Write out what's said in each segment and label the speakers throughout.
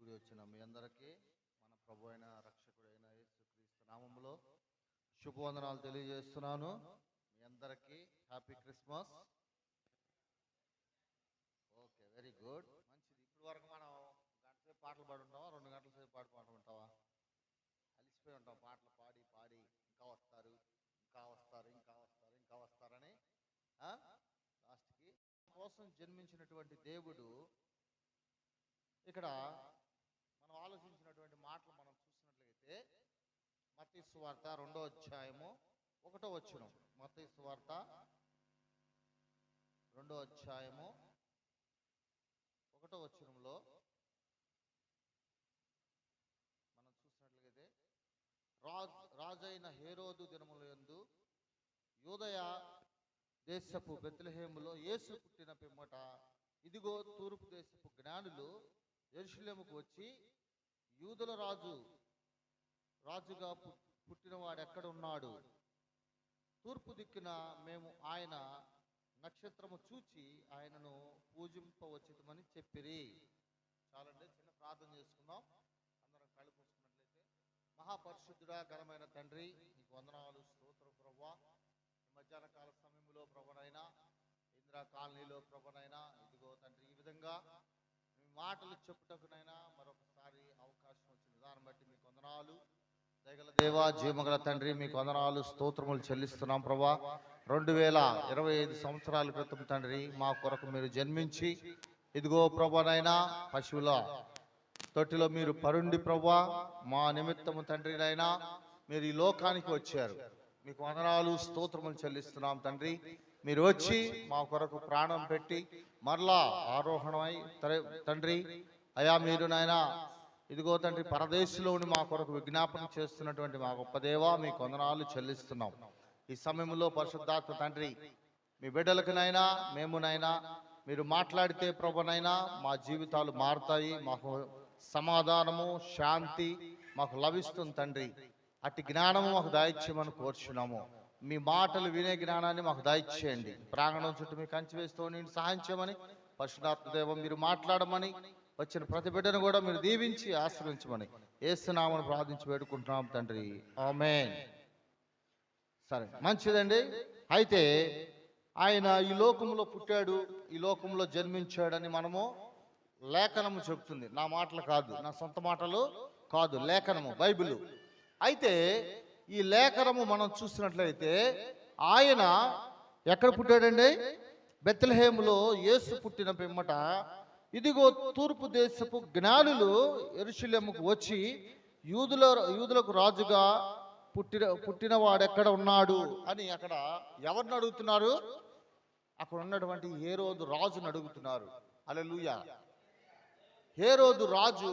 Speaker 1: కూడి వచ్చిన మీ అందరికీ మన ప్రభు అయిన రక్షకుడైన యేసుక్రీస్తు నామములో శుభవందనాలు తెలియజేస్తున్నాను. మీ అందరికీ happy Christmas. Okay, very good, మంచిది. ఇప్పుడు వరకు మనం గంట సేపు పాటలు పాడి ఉంటావా, 2 గంటల సేపు పాడుకుంటావా? అలిసిపోయి ఉంటాం పాటలు పాడి పాడి. ఇంకా వస్తారు, ఇంకా వస్తారు, ఇంకా వస్తారు, ఇంకా వస్తారని లాస్ట్కి కోసం జన్మించినటువంటి దేవుడు ఇక్కడ మనం ఆలోచించినటువంటి మాటలు మనం చూసినట్లయితే మత్తయి సువార్త 2వ అధ్యాయము 1వ వచనం. మత్తయి సువార్త 2వ అధ్యాయము 1వ వచనంలో మనం చూసినట్లయితే రాజైన హేరోదు దినములందు యూదయ దేశపు బెత్లెహేములో యేసు పుట్టిన పిమ్మట ఇదిగో తూర్పు దేశపు జ్ఞానులు యెరూషలేముకు వచ్చి యూదుల రాజుగా పుట్టినవాడు ఎక్కడ ఉన్నాడు? తూర్పు దిక్కున మేము ఆయన నక్షత్రము చూచి ఆయనను పూజింపవచ్చితమని చెప్పిరి. చాలండి, చిన్న ప్రార్థన చేసుకుందాం. అందరం కళ్ళు మూసుకున్నట్లయితే. మహాపరిశుద్ధుడా, ఘనమైన తండ్రి, నీకు వందనాలు, స్తోత్రం ప్రభువా. ఈ మధ్యాహ్న కాల సమయంలో ప్రభునైనా, ఇందిరా కాలనీలో ప్రభునైనా, ఇదిగో తండ్రి, ఈ విధంగా మీ మాటలు చెప్పుటకునైనా మరొకసారి అవకాశం వచ్చిన దాన్ని బట్టి మీకు వందనాలు. దయగల దేవా, జీవగల తండ్రి, మీకు వందనాలు, స్తోత్రములు చెల్లిస్తున్నాం ప్రభా. 2025 సంవత్సరాల క్రితం తండ్రి మా కొరకు మీరు జన్మించి ఇదిగో ప్రభునైనా పశువుల తొట్టిలో మీరు పరుండి ప్రభా మా నిమిత్తము తండ్రినైనా మీరు ఈ లోకానికి వచ్చారు. మీకు వందనాలు, స్తోత్రములు చెల్లిస్తున్నాం తండ్రి. మీరు వచ్చి మా కొరకు ప్రాణం పెట్టి మరలా ఆరోహణమై తండ్రి అయా మీరు నాయనా ఇదిగో తండ్రి పరదేశంలో ఉండి మా కొరకు విజ్ఞాపన చేస్తున్నటువంటి మా గొప్ప దేవా మీకు వందనాలు చెల్లిస్తున్నాం. ఈ సమయంలో పరిశుద్ధాత్మ తండ్రి మీ బిడ్డలకునైనా మేమునైనా మీరు మాట్లాడితే ప్రభునైనా మా జీవితాలు మారుతాయి, మాకు సమాధానము శాంతి మాకు లభిస్తుంది తండ్రి. అట్టి జ్ఞానము మాకు దాయిచ్యమని కోరుచున్నాము. మీ మాటలు వినే జ్ఞానాన్ని మాకు దాయిచ్చేయండి. ప్రాంగణం చుట్టూ మీకు కంచి వేస్తూ నేను సహాయం చేయమని పరిశుద్ధాత్మ దేవం మీరు మాట్లాడమని వచ్చిన ప్రతి బిడ్డను కూడా మీరు దీవించి ఆశ్రయించమని యేసునామమున ప్రార్థించి వేడుకుంటున్నాం తండ్రి, ఆమేన్. సరే, మంచిదండి. అయితే ఆయన ఈ లోకంలో పుట్టాడు, ఈ లోకంలో జన్మించాడని మనము లేఖనము చెప్తుంది. నా మాటలు కాదు, నా సొంత మాటలు కాదు, లేఖనము బైబిల్. అయితే ఈ లేఖనము మనం చూసినట్లయితే ఆయన ఎక్కడ పుట్టాడండి? బెత్లెహేములో యేసు పుట్టిన పిమ్మట ఇదిగో తూర్పు దేశపు జ్ఞానులు యెరూషలేముకు వచ్చి యూదులకు రాజుగా పుట్టినవాడు ఎక్కడ ఉన్నాడు అని అక్కడ ఎవరిని అడుగుతున్నారు? అక్కడ ఉన్నటువంటి హేరోదు రాజును అడుగుతున్నారు. హల్లెలూయా. హేరోదు రాజు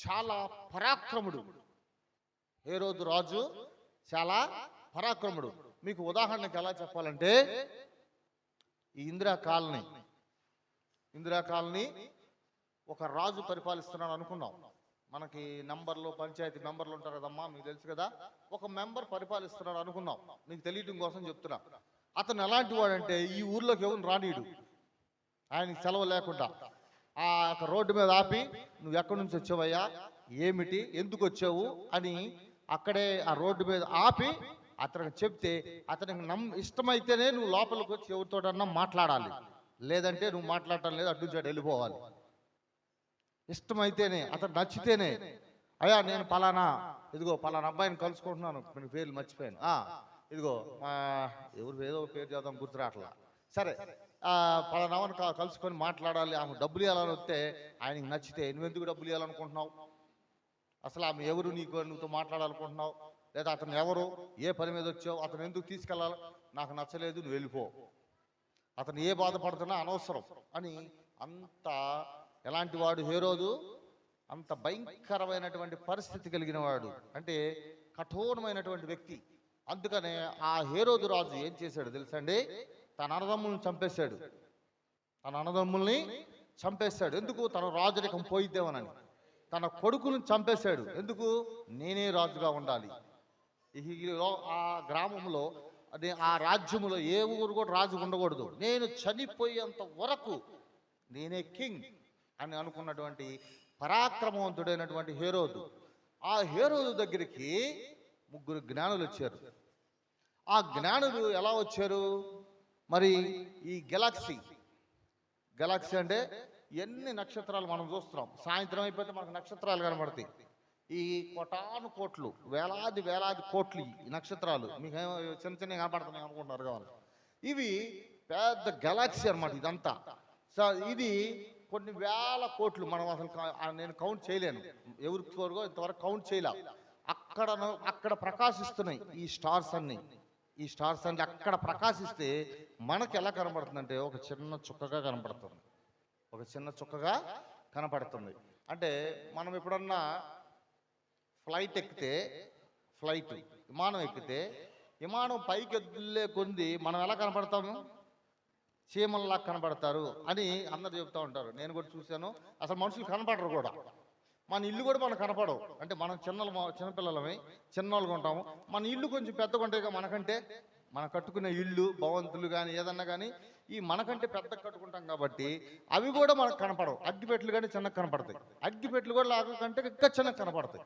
Speaker 1: చాలా పరాక్రముడు. హేరోదు రాజు చాలా పరాక్రముడు. మీకు ఉదాహరణకు ఎలా చెప్పాలంటే ఈ ఇందిరా కాలనీ ఒక రాజు పరిపాలిస్తున్నాడు అనుకున్నాం. మనకి నంబర్లు పంచాయతీ మెంబర్లు ఉంటారు కదమ్మా, మీకు తెలుసు కదా. ఒక మెంబర్ పరిపాలిస్తున్నాడు అనుకున్నాం, మీకు తెలియటం కోసం చెప్తున్నా. అతను ఎలాంటి వాడంటే ఈ ఊర్లోకి ఎవరు రానీడు, ఆయనకి సెలవు లేకుండా ఆ రోడ్డు మీద ఆపి నువ్వు ఎక్కడి నుంచి వచ్చావయ్యా, ఏమిటి, ఎందుకు వచ్చావు అని అక్కడే ఆ రోడ్డు మీద ఆపి అతనికి చెప్తే అతనికి ఇష్టమైతేనే నువ్వు లోపలికి వచ్చి ఎవరితోటన్నా మాట్లాడాలి, లేదంటే నువ్వు మాట్లాడటం లేదు, అటు నుంచి వెళ్ళిపోవాలి. ఇష్టమైతేనే, అతను నచ్చితేనే. అయ్యా నేను పలానా అబ్బాయిని కలుసుకుంటున్నాను, మీ పేర్లు మర్చిపోయాను, ఇదిగో ఎవరు ఏదో పేరు చేద్దాం గుర్తురాట్లా, సరే పలానావని కలుసుకొని మాట్లాడాలి, ఆమె డబ్బులు ఇవ్వాలని వస్తే ఆయనకి నచ్చితే నువ్వెందుకు డబ్బులు ఇవ్వాలనుకుంటున్నావు, అసలు ఆమె ఎవరు, నువ్వుతో మాట్లాడాలనుకుంటున్నావు, లేదా అతను ఎవరు, ఏ పని మీద వచ్చావు, అతను ఎందుకు తీసుకెళ్ళాలి, నాకు నచ్చలేదు నువ్వు వెళ్ళిపో, అతను ఏ బాధపడుతున్నా అనవసరం అని అంత ఎలాంటి వాడు హేరోదు, అంత భయంకరమైనటువంటి పరిస్థితి కలిగిన వాడు, అంటే కఠోరమైనటువంటి వ్యక్తి. అందుకనే ఆ హేరోదు రాజు ఏం చేశాడు తెలుసండి? తన అన్నదమ్ముల్ని చంపేశాడు. ఎందుకు? తన రాజరికం పోయిద్దేమనని. తన కొడుకును చంపేశాడు. ఎందుకు? నేనే రాజుగా ఉండాలి. ఆ గ్రామంలో ఆ రాజ్యములో ఏ ఊరు కూడా రాజు ఉండకూడదు, నేను చనిపోయేంత వరకు నేనే కింగ్ అని అనుకున్నటువంటి పరాక్రమవంతుడైనటువంటి హేరోదు. ఆ హేరోదు దగ్గరికి 3 జ్ఞానులు వచ్చారు. ఆ జ్ఞానులు ఎలా వచ్చారు? మరి ఈ గెలాక్సీ అంటే ఎన్ని నక్షత్రాలు మనం చూస్తున్నాం. సాయంత్రం అయిపోతే మనకు నక్షత్రాలు కనబడతాయి. ఈ కోటాను కోట్లు, వేలాది కోట్లు ఈ నక్షత్రాలు మీకు చిన్న చిన్న కనపడుతున్నాయి అనుకుంటున్నారు కావాలి. ఇవి పెద్ద గెలాక్సీ అనమాట ఇదంతా. సో ఇది కొన్ని వేల కోట్లు. మనం అసలు నేను కౌంట్ చేయలేను, ఎవరికి ఇంతవరకు కౌంట్ చేయలే. అక్కడ ప్రకాశిస్తున్నాయి ఈ స్టార్స్ అన్ని. ఈ స్టార్స్ అన్ని అక్కడ ప్రకాశిస్తే మనకు ఎలా కనబడుతుందంటే ఒక చిన్న చుక్కగా కనపడుతుంది. ఒక చిన్న చుక్కగా కనపడుతుంది. అంటే మనం ఎప్పుడన్నా విమానం ఎక్కితే విమానం పైకి వెళ్ళే కొంది మనం ఎలా కనపడతాము? చీమల్లా కనబడతారు అని అందరు చెప్తూ ఉంటారు. నేను కూడా చూశాను. అసలు మనుషులు కనపడరు కూడా. మన ఇల్లు కూడా మనకు కనపడవు. అంటే మనం చిన్నపిల్లలమే, చిన్నోళ్ళుగా ఉంటాము. మన ఇల్లు కొంచెం పెద్దగా ఉంటాయి కదా మనకంటే. మనం కట్టుకునే ఇల్లు భవంతులు కానీ ఏదన్నా కానీ ఈ మనకంటే పెద్ద కట్టుకుంటాం కాబట్టి అవి కూడా మనకు కనపడవు. అగ్గిపెట్లు కానీ చిన్నగా కనపడతాయి. అగ్గిపెట్లు కూడా కంటే ఇంకా చిన్నగా కనపడతాయి.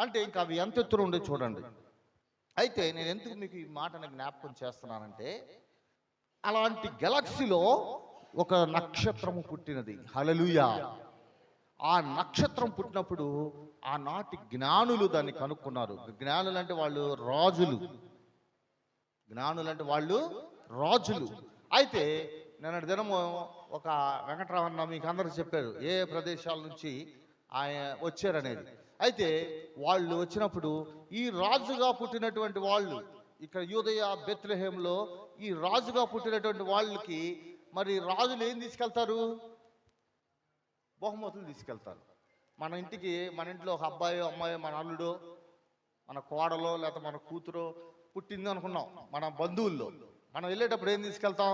Speaker 1: అంటే ఇంకా అవి ఎంత ఎత్తున ఉండే చూడండి. అయితే నేను ఎందుకు మీకు ఈ మాటను జ్ఞాపకం చేస్తున్నానంటే, అలాంటి గెలాక్సీలో ఒక నక్షత్రము పుట్టినది. హల్లెలూయా. ఆ నక్షత్రం పుట్టినప్పుడు ఆనాటి జ్ఞానులు దాన్ని కనుక్కున్నారు. జ్ఞానులు అంటే వాళ్ళు రాజులు. అయితే నేను దినము ఒక వెంకటరామన్న మీకు అందరికి చెప్పారు ఏ ప్రదేశాల నుంచి ఆయన వచ్చారనేది. అయితే వాళ్ళు వచ్చినప్పుడు ఈ రాజుగా పుట్టినటువంటి వాళ్ళు ఇక్కడ యూదయ బెత్లెహేంలో ఈ రాజుగా పుట్టినటువంటి వాళ్ళకి మరి రాజులు ఏం తీసుకెళ్తారు? బహుమతులు తీసుకెళ్తారు. మన ఇంట్లో ఒక అబ్బాయో అమ్మాయో మన అల్లుడో మన కోడలో లేకపోతే మన కూతురో పుట్టింది అనుకున్నాం. మన బంధువుల్లో మనం వెళ్ళేటప్పుడు ఏం తీసుకెళ్తాం?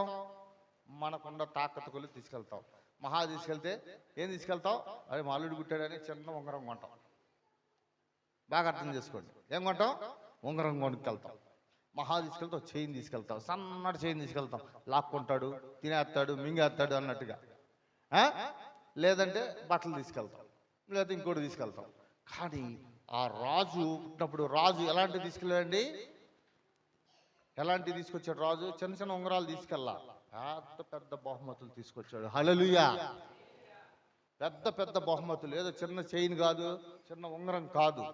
Speaker 1: మనకున్న తాకత్తుకులు తీసుకెళ్తాం. మహా తీసుకెళ్తే ఏం తీసుకెళ్తాం? అదే మా అల్లుడు పుట్టాడని చిన్న ఉంగరం కొంటాం. బాగా అర్థం చేసుకోండి. ఏం కొంటాం? ఉంగరం కొనుక్కెళ్తాం. మహా తీసుకెళ్తాం, చైన్ తీసుకెళ్తాం, సన్నటి చైన్ తీసుకెళ్తాం. లాక్కుంటాడు, తినేస్తాడు, మింగేస్తాడు అన్నట్టుగా. లేదంటే బట్టలు తీసుకెళ్తాం, లేదా ఇంకోటి తీసుకెళ్తాం. కానీ ఆ రాజు పుట్టినప్పుడు రాజు ఎలాంటివి తీసుకెళ్ళండి? ఎలాంటివి తీసుకొచ్చాడు రాజు? చిన్న చిన్న ఉంగరాలు తీసుకెళ్ళా, పెద్ద బహుమతులు తీసుకొచ్చాడు. హల్లెలూయా. పెద్ద బహుమతులు. ఏదో చిన్న చైన్ కాదు, చిన్న ఉంగరం కాదు.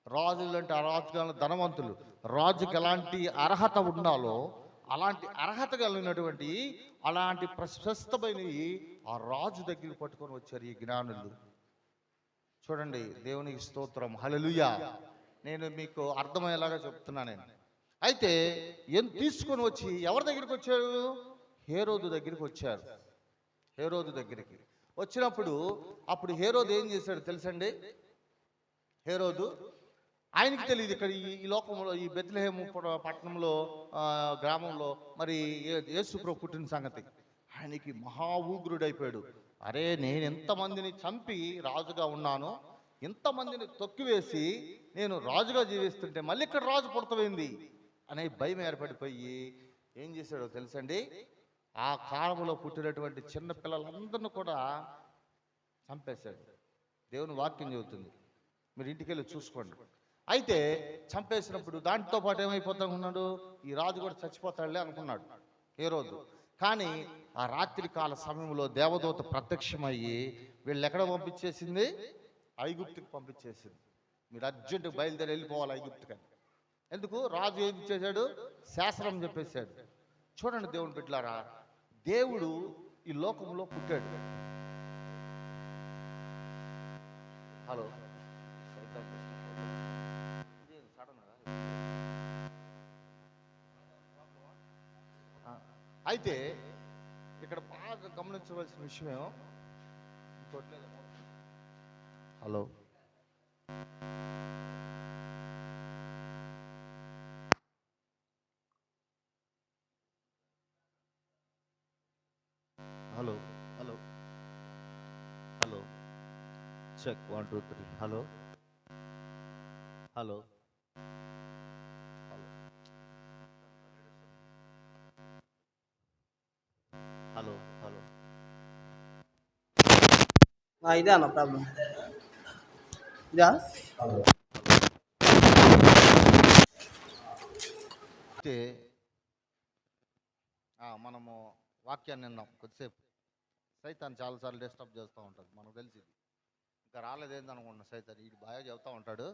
Speaker 1: రాజులు అంటే ఆ రాజుగారు ధనవంతులు. రాజుకి ఎలాంటి అర్హత ఉండాలో అలాంటి అర్హత కలిగినటువంటి అలాంటి ప్రశస్తమైనవి ఆ రాజు దగ్గరికి పట్టుకొని వచ్చారు ఈ జ్ఞానులు. చూడండి, దేవునికి స్తోత్రం. హల్లెలూయా. నేను మీకు అర్థమయ్యేలాగా చెప్తున్నా నేను. అయితే తీసుకొని వచ్చి ఎవరి దగ్గరికి వచ్చారు? హేరోదు దగ్గరికి వచ్చారు. హేరోదు దగ్గరికి వచ్చినప్పుడు అప్పుడు హేరోదు ఏం చేశాడు తెలుసండి? హేరోదు ఆయనకి తెలియదు ఇక్కడ ఈ లోకంలో ఈ బెత్లెహేము పట్టణంలో గ్రామంలో మరి యేసుప్రభు పుట్టిన సంగతి. ఆయనకి మహా ఊగ్రుడైపోయాడు. అరే, నేను ఎంతమందిని చంపి రాజుగా ఉన్నాను, ఇంతమందిని తొక్కివేసి నేను రాజుగా జీవిస్తుంటే మళ్ళీ ఇక్కడ రాజు పుడతమైంది అనే భయం ఏర్పడిపోయి ఏం చేశాడో తెలుసండి? ఆ కాలంలో పుట్టినటువంటి చిన్న పిల్లలందరినీ కూడా చంపేశాడు. దేవుని వాక్యం చెబుతుంది, మీరు ఇంటికి వెళ్ళి చూసుకోండి. అయితే చంపేసినప్పుడు దాంతో పాటు ఏమైపోతానుకున్నాడు? ఈ రాజు కూడా చచ్చిపోతాడులే అనుకున్నాడు హేరోదు. కానీ ఆ రాత్రి కాల సమయంలో దేవదూత ప్రత్యక్షమయ్యి వీళ్ళు ఎక్కడ పంపించేసింది? ఐగుప్తుకి పంపించేసింది. మీరు అర్జెంటుగా బయలుదేరి వెళ్ళిపోవాలి ఐగుప్తుకని. ఎందుకు? రాజు ఏం చేశాడు? శాస్త్రం చెప్పేశాడు. చూడండి దేవుని బిడ్డలారా, దేవుడు ఈ లోకంలో పుట్టాడు. హలో, అయితే ఇక్కడ బాగా గమనించవలసిన విషయం hello hello hello hello check 1 2 3 hello hello hello hello
Speaker 2: ఇదే అన్న ప్రాబ్లం. ఇదా
Speaker 1: అయితే మనము వాక్యాన్ని విన్నాం కొద్దిసేపు. సైతాన్ చాలాసార్లు డిస్టర్బ్ చేస్తూ ఉంటాడు, మనకు తెలిసింది. ఇంకా రాలేదేంది అనుకుంటున్నా సైతాన్, వీడు బాగా చెబుతూ ఉంటాడు.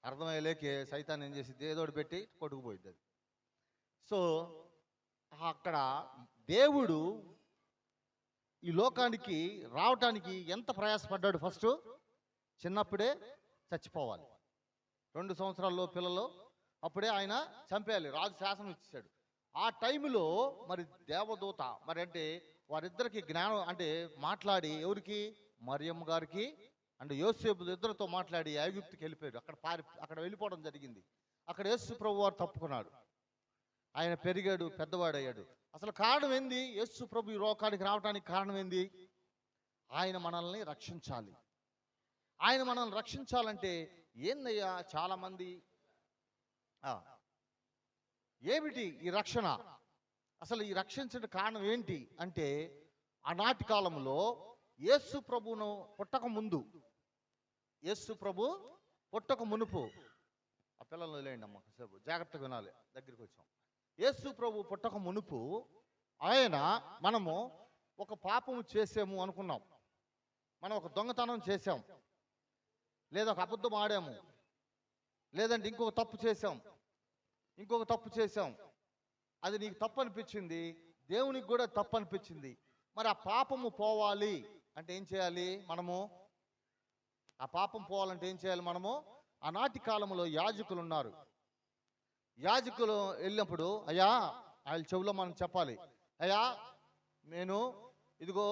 Speaker 1: అర్థమయ్యేలేకే సైతాన్ ఏం చేసింది, ఏదోటి పెట్టి కొట్టుకుపోయింది అది. సో అక్కడ దేవుడు ఈ లోకానికి రావటానికి ఎంత ప్రయాసపడ్డాడు. ఫస్ట్ చిన్నప్పుడే చచ్చిపోవాలి, 2 సంవత్సరాల్లో పిల్లలు అప్పుడే ఆయన చంపేయాలి, రాజు శాసనం ఇచ్చాడు. ఆ టైంలో మరి దేవదూత మరి అంటే వారిద్దరికి జ్ఞానం అంటే మాట్లాడి, ఎవరికి, మరియమ్మ గారికి అండ్ యోసేపు ఇద్దరితో మాట్లాడి ఐగుప్తుకి వెళ్ళిపోయాడు. అక్కడ వెళ్ళిపోవడం జరిగింది. అక్కడ యేసు ప్రభు వారు తప్పుకున్నాడు, ఆయన పెరిగాడు, పెద్దవాడయ్యాడు. అసలు కారణం ఏంది, యేసు ప్రభు ఈ లోకానికి రావడానికి కారణం ఏంది, ఆయన మనల్ని రక్షించాలి. ఆయన మనల్ని రక్షించాలంటే ఏందయ్యా, చాలామంది ఏమిటి ఈ రక్షణ, అసలు ఈ రక్షించిన కారణం ఏంటి అంటే, ఆనాటి కాలంలో యేసు ప్రభును పుట్టక ముందు, యేసు ప్రభు పుట్టక మునుపు, ఆ పిల్లలు వదిలేయండి అమ్మ కాసేపు, జాగ్రత్తగా వినాలి, దగ్గరికి వచ్చాం. యేసు ప్రభు పుట్టక మునుపు ఆయన మనము ఒక పాపము చేసాము అనుకున్నాం, మనం ఒక దొంగతనం చేసాం, లేదా ఒక అబద్ధం ఆడాము, లేదంటే ఇంకొక తప్పు చేసాం. అది నీకు తప్పు అనిపించింది, దేవునికి కూడా తప్పు అనిపించింది. మరి ఆ పాపము పోవాలి అంటే ఏం చేయాలి మనము, ఆ పాపం పోవాలంటే ఏం చేయాలి మనము. ఆనాటి కాలంలో యాజకులు ఉన్నారు. యాజకులు వెళ్ళినప్పుడు, అయ్యా ఆయన చెవులో మనం చెప్పాలి, అయ్యా నేను ఇదిగో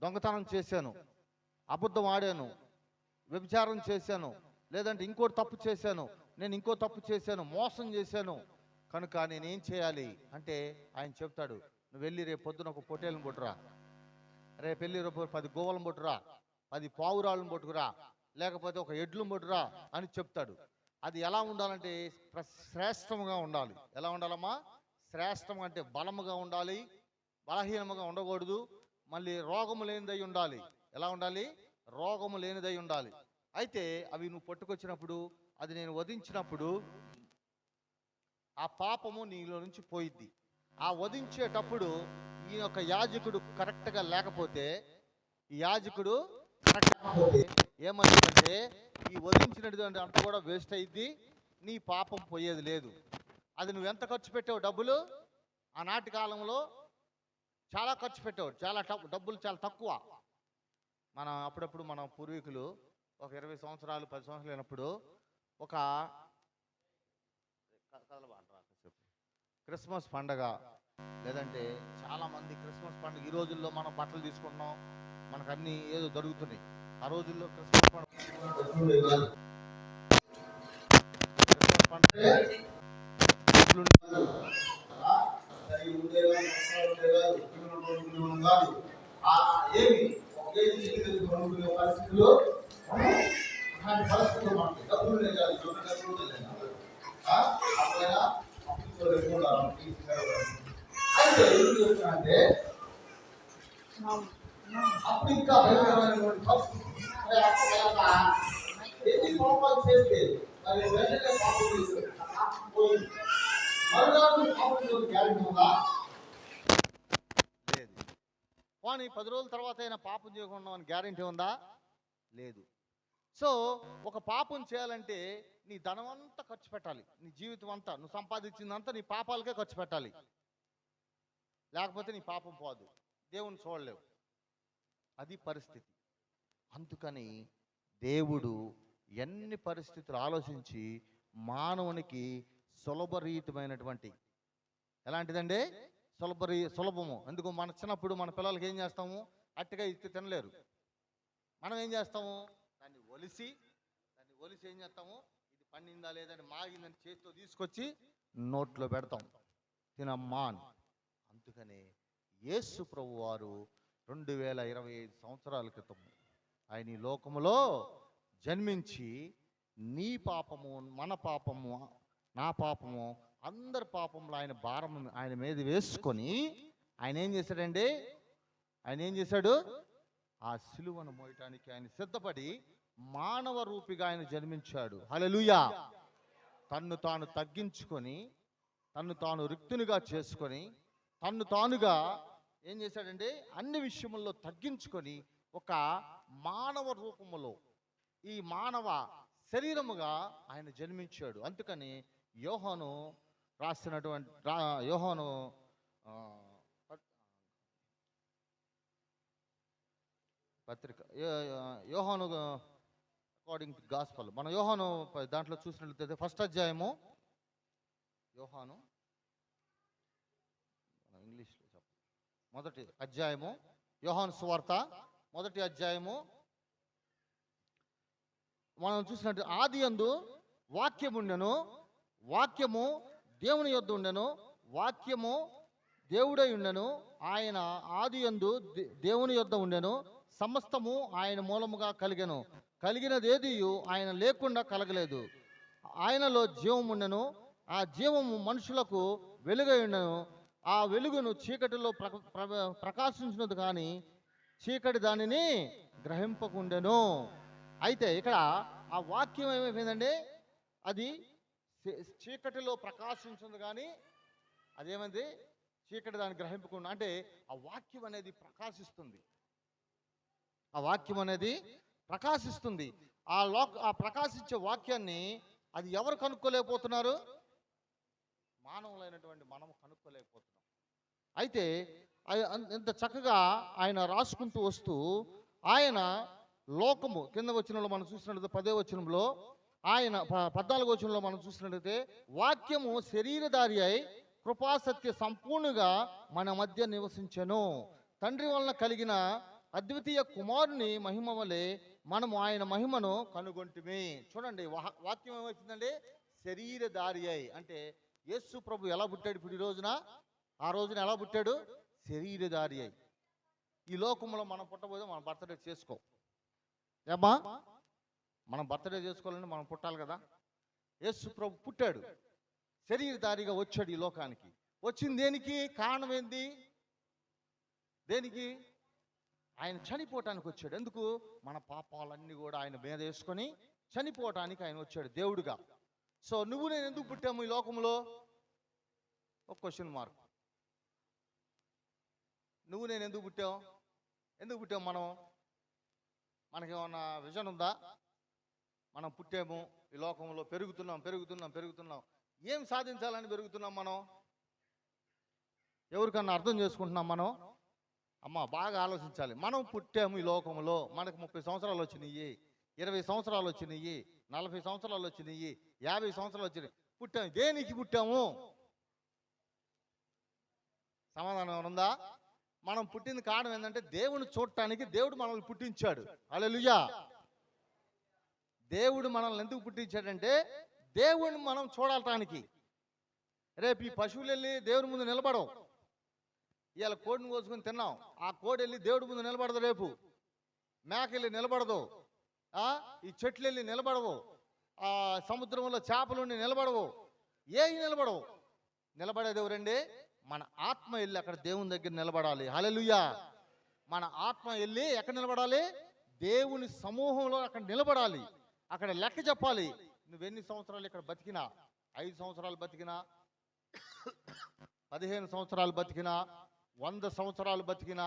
Speaker 1: దొంగతనం చేశాను, అబద్ధం ఆడాను, వ్యభిచారం చేశాను, లేదంటే ఇంకోటి తప్పు చేశాను, నేను ఇంకో తప్పు చేశాను, మోసం చేశాను, కనుక నేనేం చేయాలి అంటే ఆయన చెప్తాడు, నువ్వు వెళ్ళి రేపు పొద్దున ఒక పొట్టేలను పట్టురా, రేపు వెళ్ళి రేపు 10 గోవలను పట్టురా, 10 పావురాలను పట్టుకురా, లేకపోతే ఒక ఎడ్లను పట్టురా అని చెప్తాడు. అది ఎలా ఉండాలంటే శ్రేష్టముగా ఉండాలి. ఎలా ఉండాలమ్మా, శ్రేష్టంగా అంటే బలముగా ఉండాలి, బలహీనముగా ఉండకూడదు, మళ్ళీ రోగము లేనిదై ఉండాలి. ఎలా ఉండాలి, రోగము లేనిదై ఉండాలి. అయితే అవి నువ్వు పట్టుకొచ్చినప్పుడు, అది నేను వధించినప్పుడు ఆ పాపము నీలో నుంచి పోయిద్ది. ఆ వధించేటప్పుడు ఈ యొక్క యాజకుడు కరెక్ట్గా లేకపోతే, ఈ యాజకుడు ఏమంటే ఈ వధించినటువంటి అంత కూడా వేస్ట్ అయ్యిద్ది, నీ పాపం పోయేది లేదు. అది నువ్వు ఎంత ఖర్చు పెట్టావు డబ్బులు, ఆనాటి కాలంలో చాలా ఖర్చు పెట్టావు, డబ్బులు చాలా తక్కువ. అప్పుడప్పుడు మన పూర్వీకులు ఒక 20 సంవత్సరాలు 10 సంవత్సరాలు అయినప్పుడు ఒక క్రిస్మస్ పండగ, లేదంటే చాలామంది క్రిస్మస్ పండుగ, ఈ రోజుల్లో మనం బట్టలు తీసుకుంటున్నాం, మనకు అన్నీ ఏదో జరుగుతున్నాయి. ఆ రోజుల్లో క్రిస్మస్ పండుగ అంటే అప్పుడు ఇంకా ఎన్ని పాపాలు చేస్తే మరి వెంటనే పాపం చేస్తారు, గ్యారెంటీ ఉందా, లేదు. కానీ 10 రోజుల తర్వాత అయినా పాపం చేయకుండా గ్యారెంటీ ఉందా, లేదు. సో ఒక పాపం చేయాలంటే నీ ధనం అంతా ఖర్చు పెట్టాలి, నీ జీవితం అంతా, నువ్వు సంపాదించిందంతా నీ పాపాలకే ఖర్చు పెట్టాలి, లేకపోతే నీ పాపం పోదు, దేవుని చూడలేవు. అది పరిస్థితి. అందుకని దేవుడు ఎన్ని పరిస్థితులు ఆలోచించి మానవునికి సులభరీతమైనటువంటి, ఎలాంటిదండి, సులభము. ఎందుకు మన చిన్నప్పుడు మన పిల్లలకి ఏం చేస్తాము, అట్టిగా ఇస్తే తినలేరు, మనం ఏం చేస్తాము, దాన్ని ఒలిసి ఏం చేస్తాము, ఇది పండిందా లేదని మాగిందని చేతితో తీసుకొచ్చి నోట్లో పెడతాం, తినమ్మా అని. అందుకనే యేసు ప్రభు వారు 2025 సంవత్సరాల క్రితం ఆయన ఈ లోకములో జన్మించి నీ పాపము, మన పాపము, నా పాపము, అందరి పాపములు ఆయన భారం ఆయన మీద వేసుకొని ఆయన ఏం చేశాడండి, ఆ సిలువను మోయటానికి ఆయన సిద్ధపడి మానవ రూపిగా ఆయన జన్మించాడు. హల్లెలూయా. తన్ను తాను తగ్గించుకొని, తన్ను తాను రిక్తునిగా చేసుకొని, తన్ను తానుగా ఏం చేశాడంటే అన్ని విషయముల్లో తగ్గించుకొని ఒక మానవ రూపములో ఈ మానవ శరీరముగా ఆయన జన్మించాడు. అందుకని యోహాను రాసినటువంటి యోహాను ఆ, పత్- పత్రిక యోహాను అకార్డింగ్ టు గాస్పల్, మన యోహాను దాంట్లో చూసినట్లయితే ఫస్ట్ అధ్యాయము, యోహాను ఇంగ్లీష్లో చెప్ప మొదటి అధ్యాయము, యోహాను సువార్త మొదటి అధ్యాయము మనం చూసినట్టు ఆది యందు వాక్యం ఉండెను, వాక్యము దేవుని యొద్ద ఉండెను, వాక్యము దేవుడై ఉండెను, ఆయన ఆది యందు దేవుని యొద్ద ఉండెను, సమస్తము ఆయన మూలముగా కలిగెను, కలిగినదేదియు ఆయన లేకుండా కలగలేదు. ఆయనలో జీవం ఉండెను, ఆ జీవము మనుషులకు వెలుగై ఉండెను, ఆ వెలుగును చీకటిలో ప్రకాశించినది కానీ చీకటి దానిని గ్రహింపకుండెను. అయితే ఇక్కడ ఆ వాక్యం ఏమైపోయిందంటే అది చీకటిలో ప్రకాశించింది కానీ అదేమైంది చీకటి దాన్ని గ్రహింపకుండా. అంటే ఆ వాక్యం అనేది ప్రకాశిస్తుంది, ఆ వాక్యం అనేది ప్రకాశిస్తుంది. ఆ ప్రకాశించే వాక్యాన్ని అది ఎవరు కనుక్కోలేకపోతున్నారు? మానవులైనటువంటి మనము కనుక్కోలేకపోతున్నాం. అయితే ఎంత చక్కగా ఆయన రాసుకుంటూ వస్తూ ఆయన లోకము కింద వచనంలో మనం చూసినట్లయితే 10వ వచనంలో, ఆయన 14వ వచనంలో మనం చూసినట్లయితే వాక్యము శరీరధారి అయి కృపాసత్య సంపూర్ణంగా మన మధ్య నివసించెను, తండ్రి వలన కలిగిన అద్వితీయ కుమారుని మహిమ వలె మనము ఆయన మహిమను కనుగొంటిమి. చూడండి, వాక్యం ఏమవుతుందండి? శరీరధారి అయి అంటే యేసు ప్రభు ఎలా పుట్టాడు? ఇప్పుడు ఈ రోజున, ఆ రోజున ఎలా పుట్టాడు? శరీరధారి అయి. ఈ లోకంలో మనం పుట్టబోతే మనం బర్త్డే చేసుకో ఏమ్మా, మనం బర్త్డే చేసుకోవాలని మనం పుట్టాలి కదా. యేసు ప్రభు పుట్టాడు, శరీరధారిగా వచ్చాడు ఈ లోకానికి. వచ్చింది దేనికి? కారణం ఏంది? దేనికి? ఆయన చనిపోవటానికి వచ్చాడు. ఎందుకు? మన పాపాలన్నీ కూడా ఆయన మీద వేసుకొని చనిపోవటానికి ఆయన వచ్చాడు దేవుడుగా. సో నువ్వు నేను ఎందుకు పుట్టాము ఈ లోకంలో? ఒక క్వశ్చన్ మార్క్. నువ్వు నేను ఎందుకు పుట్టాం? ఎందుకు పుట్టాం మనం? మనకేమన్నా విజన్ ఉందా? మనం పుట్టాము ఈ లోకంలో, పెరుగుతున్నాం. ఏం సాధించాలని పెరుగుతున్నాం మనం? ఎవరికన్నా అర్థం చేసుకుంటున్నాం మనం? అమ్మ బాగా ఆలోచించాలి. మనం పుట్టాము ఈ లోకంలో, మనకు 30 సంవత్సరాలు వచ్చినాయి, 20 సంవత్సరాలు వచ్చినాయి, 40 సంవత్సరాలు వచ్చినాయి, 50 సంవత్సరాలు వచ్చినాయి. పుట్టాము, దేనికి పుట్టాము? సమాధానం ఉందా? మనం పుట్టిన కారణం ఏంటంటే దేవుని చూడటానికి దేవుడు మనల్ని పుట్టించాడు. హల్లెలూయా. దేవుడు మనల్ని ఎందుకు పుట్టించాడంటే దేవుడిని మనం చూడటానికి. రేపు ఈ పశువులు వెళ్ళి దేవుడి ముందు నిలబడవు. ఇవాళ కోడిని కోసుకొని తిన్నాం, ఆ కోడి వెళ్ళి దేవుడి ముందు నిలబడదు. రేపు మేక వెళ్ళి నిలబడదు, ఈ చెట్లు వెళ్ళి నిలబడవు, ఆ సముద్రంలో చేపలుండి నిలబడవు, ఏవి నిలబడవు. నిలబడేది ఎవరండి? మన ఆత్మ వెళ్ళి అక్కడ దేవుని దగ్గర నిలబడాలి. హల్లెలూయా. మన ఆత్మ వెళ్ళి ఎక్కడ నిలబడాలి? దేవుని సమూహంలో అక్కడ నిలబడాలి. అక్కడ లెక్క చెప్పాలి. నువ్వెన్ని సంవత్సరాలు ఇక్కడ బతికినా, 5 సంవత్సరాలు బతికినా, 15 సంవత్సరాలు బతికినా, 100 సంవత్సరాలు బతికినా,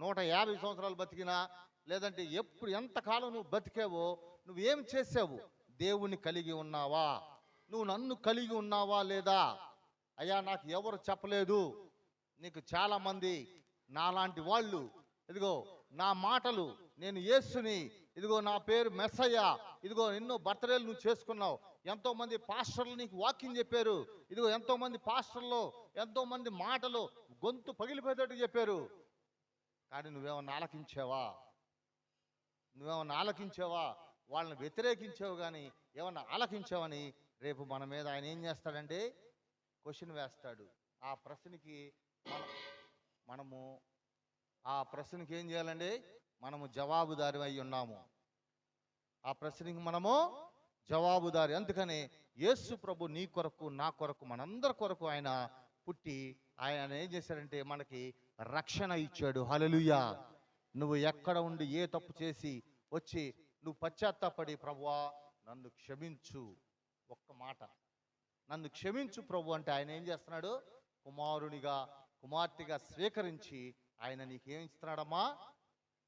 Speaker 1: 150 సంవత్సరాలు బతికినా, లేదంటే ఎప్పుడు ఎంతకాలం నువ్వు బతికావో, నువ్వేం చేసావు? దేవుని కలిగి ఉన్నావా? నువ్వు నన్ను కలిగి ఉన్నావా లేదా? అయ్యా నాకు ఎవరు చెప్పలేదు. నీకు చాలామంది నాలాంటి వాళ్ళు, ఇదిగో నా మాటలు, నేను యేసుని, ఇదిగో నా పేరు మెస్సయ్య, ఇదిగో ఎన్నో బర్త్డేలు నువ్వు చేసుకున్నావు. ఎంతోమంది పాస్టర్లు నీకు వాక్యం చెప్పారు. ఇదిగో ఎంతోమంది పాస్టర్లు ఎంతోమంది మాటలు గొంతు పగిలిపోయేటట్టు చెప్పారు. కానీ నువ్వేమన్నా ఆలకించావా? వాళ్ళని వ్యతిరేకించావు కానీ ఏమన్నా ఆలకించావని రేపు మన మీద ఆయన ఏం చేస్తాడంటే క్వశ్చన్ వేస్తాడు. ఆ ప్రశ్నకి ఏం చేయాలండి? మనము జవాబుదారి అయి ఉన్నాము. ఆ ప్రశ్నకి మనము జవాబుదారి. అందుకని యేసు ప్రభు నీ కొరకు, నా కొరకు, మనందరి కొరకు ఆయన పుట్టి ఆయన ఏం చేశారంటే మనకి రక్షణ ఇచ్చాడు. హల్లెలూయా. నువ్వు ఎక్కడ ఉండి ఏ తప్పు చేసి వచ్చి నువ్వు పశ్చాత్తాపడి, ప్రభువా నన్ను క్షమించు, ఒక్క మాట, నన్ను క్షమించు ప్రభు అంటే ఆయన ఏం చేస్తున్నాడు? కుమారునిగా కుమార్తెగా స్వీకరించి ఆయన నీకేం ఇస్తున్నాడమ్మా?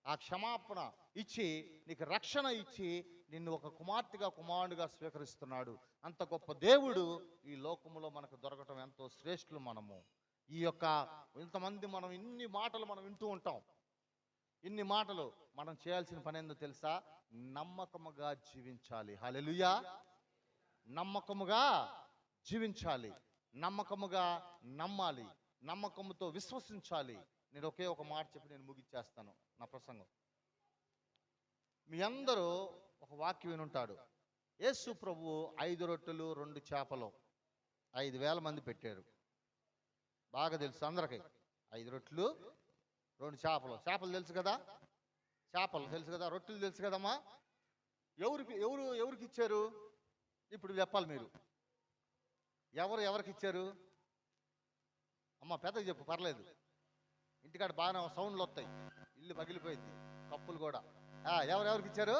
Speaker 1: ఆ క్షమాపణ ఇచ్చి, నీకు రక్షణ ఇచ్చి, నిన్ను ఒక కుమార్తెగా కుమారునిగా స్వీకరిస్తున్నాడు. అంత గొప్ప దేవుడు ఈ లోకములో మనకు దొరకటం ఎంతో శ్రేష్ఠులు మనము. ఈ యొక్క ఇంతమంది మనం ఇన్ని మాటలు మనం వింటూ ఉంటాం. ఇన్ని మాటలు మనం చేయాల్సిన పని ఏందో తెలుసా? నమ్మకముగా జీవించాలి. హల్లెలూయా. నమ్మకముగా జీవించాలి, నమ్మకముగా నమ్మాలి, నమ్మకముతో విశ్వసించాలి. నేను ఒకే ఒక మాట చెప్పి నేను ముగిచ్చేస్తాను నా ప్రసంగం. మీ అందరూ ఒక వాక్యం వినుంటాడు. యేసు ప్రభువు 5 రొట్టెలు 2 చేపలు 5,000 మంది పెట్టారు. బాగా తెలుసు అందరికీ. 5 రొట్టెలు 2 చేపలు. చేపలు తెలుసు కదా, చేపలు తెలుసు కదా, రొట్టెలు తెలుసు కదమ్మా. ఎవరికి ఇచ్చారు? ఇప్పుడు చెప్పాలి మీరు. ఎవరికి ఇచ్చారు? అమ్మ పెద్దగా చెప్పు, పర్లేదు. ఇంటికాడ బాగానే సౌండ్లు వస్తాయి, ఇల్లు పగిలిపోయింది, కప్పులు కూడా. ఎవరికి ఇచ్చారు?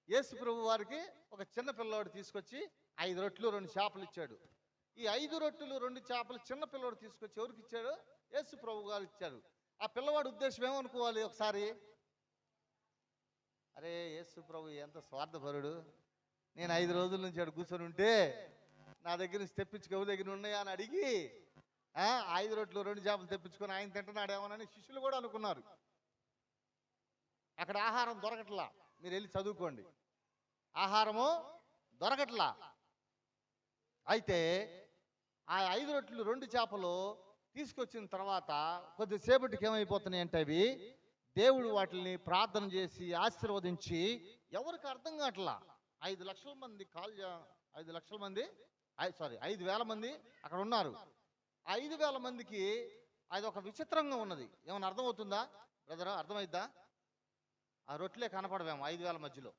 Speaker 1: యేసు ప్రభు వారికి ఒక చిన్న పిల్లవాడు తీసుకొచ్చి 5 రొట్టెలు 2 చేపలు ఇచ్చాడు. ఈ 5 రొట్టెలు 2 చేపలు చిన్న పిల్లవాడు తీసుకొచ్చి ఎవరికి ఇచ్చాడు? యేసు ప్రభు గారు ఇచ్చారు. ఆ పిల్లవాడు ఉద్దేశం ఏమనుకోవాలి ఒకసారి? అరే యేసు ప్రభు ఎంత స్వార్థపరుడు, నేను 5 రోజుల నుంచి అక్కడ కూర్చొని ఉంటే నా దగ్గర నుంచి తెప్పించుకు ఎవరి దగ్గర ఉన్నాయా అని అడిగి 5 రొట్టెలు 2 చేపలు తెప్పించుకొని ఆయన తింటున్నాడేమోనని శిష్యులు కూడా అనుకున్నారు. అక్కడ ఆహారం దొరకట్లా. మీరు వెళ్ళి చదువుకోండి, ఆహారము దొరకట్లా. అయితే ఆ 5 రొట్టెలు 2 చేపలు తీసుకొచ్చిన తర్వాత కొద్దిసేపటికి ఏమైపోతున్నాయి అంటే అవి దేవుడు వాటిని ప్రార్థన చేసి ఆశీర్వదించి, ఎవరికి అర్థం కావట్లా. 5 లక్షల మంది 5,000 మంది అక్కడ ఉన్నారు. 5,000 మందికి అది ఒక విచిత్రంగా ఉన్నది. ఏమైనా అర్థమవుతుందా బ్రదర్? అర్థమైద్దా? ఆ రొట్టెలే కనపడవేమో 5,000 మధ్యలో.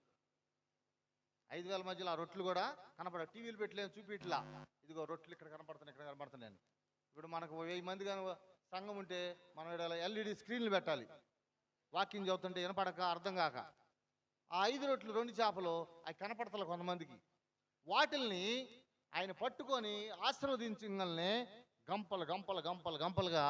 Speaker 1: 5,000 మధ్యలో ఆ రొట్టెలు కూడా కనపడ. టీవీలు పెట్టలేము, చూపిట్లా. ఇదిగో రొట్టెలు ఇక్కడ కనపడుతున్నాయి, ఇక్కడ కనపడుతున్నాను. ఇప్పుడు మనకు 1000 మంది కానీ సంఘం ఉంటే మనం ఎల్ఈడి స్క్రీన్లు పెట్టాలి, వాకింగ్ చదువుతుంటే వినపడక అర్థం కాక. ఆ 5 రొట్టెలు 2 చేపలు అవి కనపడతలే కొంతమందికి. వాటిల్ని ఆయన పట్టుకొని ఆశీర్వదించగానే గంపలుగా